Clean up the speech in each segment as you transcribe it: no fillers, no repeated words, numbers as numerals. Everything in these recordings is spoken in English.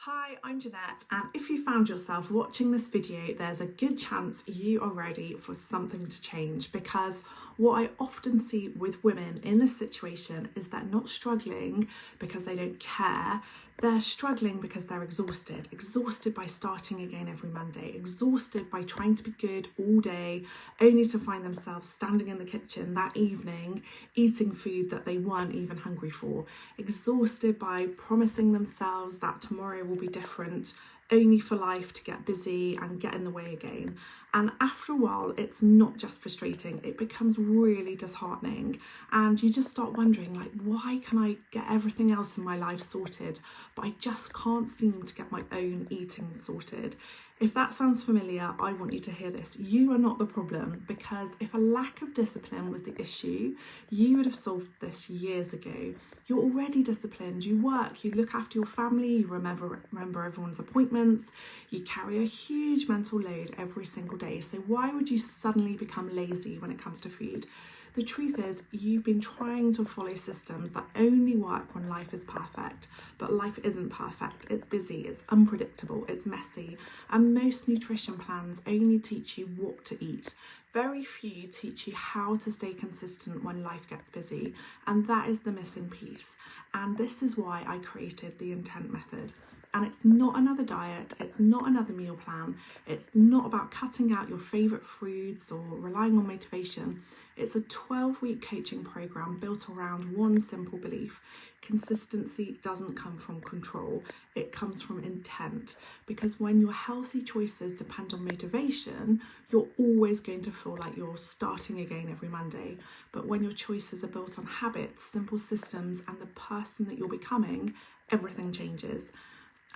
Hi, I'm Jeanette, and if you found yourself watching this video, there's a good chance you are ready for something to change, because what I often see with women in this situation is they're not struggling because they don't care. They're struggling because they're exhausted by starting again every Monday, exhausted by trying to be good all day, only to find themselves standing in the kitchen that evening, eating food that they weren't even hungry for, exhausted by promising themselves that tomorrow will be different, only for life to get busy and get in the way again. And after a while, it's not just frustrating, it becomes really disheartening, and you just start wondering, like, why can I get everything else in my life sorted, but I just can't seem to get my own eating sorted? If that sounds familiar, I want you to hear this. You are not the problem, because if a lack of discipline was the issue, you would have solved this years ago. You're already disciplined, you work, you look after your family, you remember everyone's appointments, you carry a huge mental load every single day. So why would you suddenly become lazy when it comes to food? The truth is, you've been trying to follow systems that only work when life is perfect, but life isn't perfect. It's busy, it's unpredictable, it's messy, and most nutrition plans only teach you what to eat. Very few teach you how to stay consistent when life gets busy, and that is the missing piece. And this is why I created the Intent Method. And it's not another diet, it's not another meal plan, it's not about cutting out your favourite foods or relying on motivation. It's a 12-week coaching programme built around one simple belief: consistency doesn't come from control, it comes from intent. Because when your healthy choices depend on motivation, you're always going to feel like you're starting again every Monday. But when your choices are built on habits, simple systems, and the person that you're becoming, everything changes.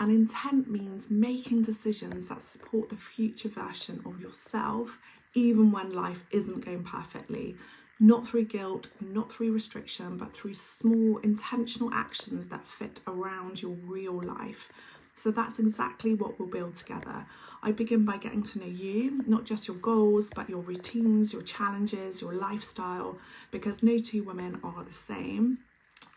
And intent means making decisions that support the future version of yourself, even when life isn't going perfectly. Not through guilt, not through restriction, but through small intentional actions that fit around your real life. So that's exactly what we'll build together. I begin by getting to know you, not just your goals, but your routines, your challenges, your lifestyle, because no two women are the same.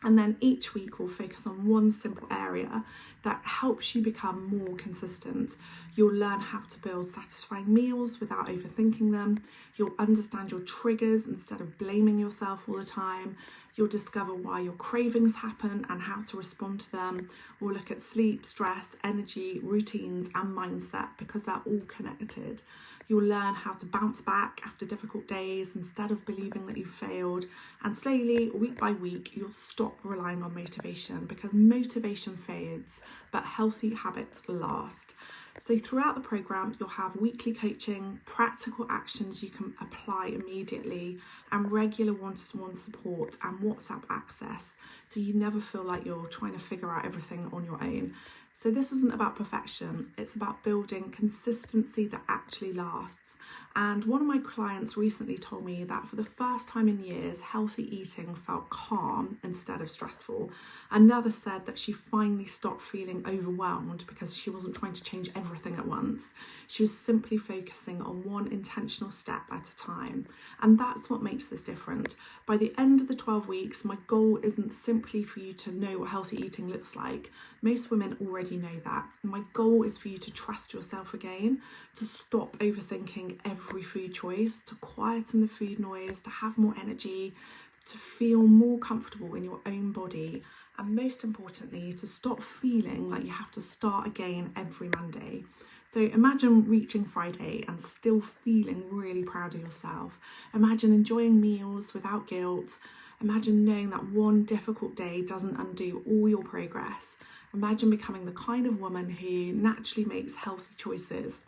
And then each week we'll focus on one simple area that helps you become more consistent. You'll learn how to build satisfying meals without overthinking them. You'll understand your triggers instead of blaming yourself all the time. You'll discover why your cravings happen and how to respond to them. We'll look at sleep, stress, energy, routines, and mindset, because they're all connected. You'll learn how to bounce back after difficult days instead of believing that you've failed. And slowly, week by week, you'll stop relying on motivation, because motivation fades, but healthy habits last. So throughout the programme, you'll have weekly coaching, practical actions you can apply immediately, and regular one-to-one support and WhatsApp access, so you never feel like you're trying to figure out everything on your own. So this isn't about perfection, it's about building consistency that actually lasts. And one of my clients recently told me that for the first time in years, healthy eating felt calm instead of stressful. Another said that she finally stopped feeling overwhelmed because she wasn't trying to change everything at once. She was simply focusing on one intentional step at a time. And that's what makes this different. By the end of the 12 weeks, my goal isn't simply for you to know what healthy eating looks like. Most women already know that. My goal is for you to trust yourself again, to stop overthinking every food choice, to quieten the food noise, to have more energy, to feel more comfortable in your own body, and most importantly, to stop feeling like you have to start again every Monday. So imagine reaching Friday and still feeling really proud of yourself. Imagine enjoying meals without guilt. Imagine knowing that one difficult day doesn't undo all your progress. Imagine becoming the kind of woman who naturally makes healthy choices,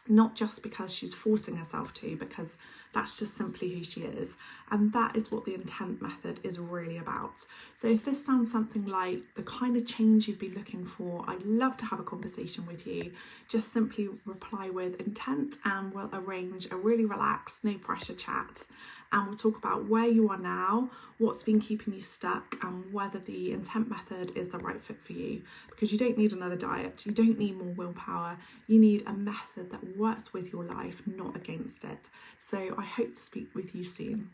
not just because she's forcing herself to, because that's just simply who she is. And that is what the Intent Method is really about. So if this sounds something like the kind of change you'd be looking for, I'd love to have a conversation with you. Just simply reply with intent and we'll arrange a really relaxed, no pressure chat. And we'll talk about where you are now, what's been keeping you stuck, and whether the Intent Method is the right fit for you. Because you don't need another diet, you don't need more willpower, you need a method that works with your life, not against it. So I hope to speak with you soon.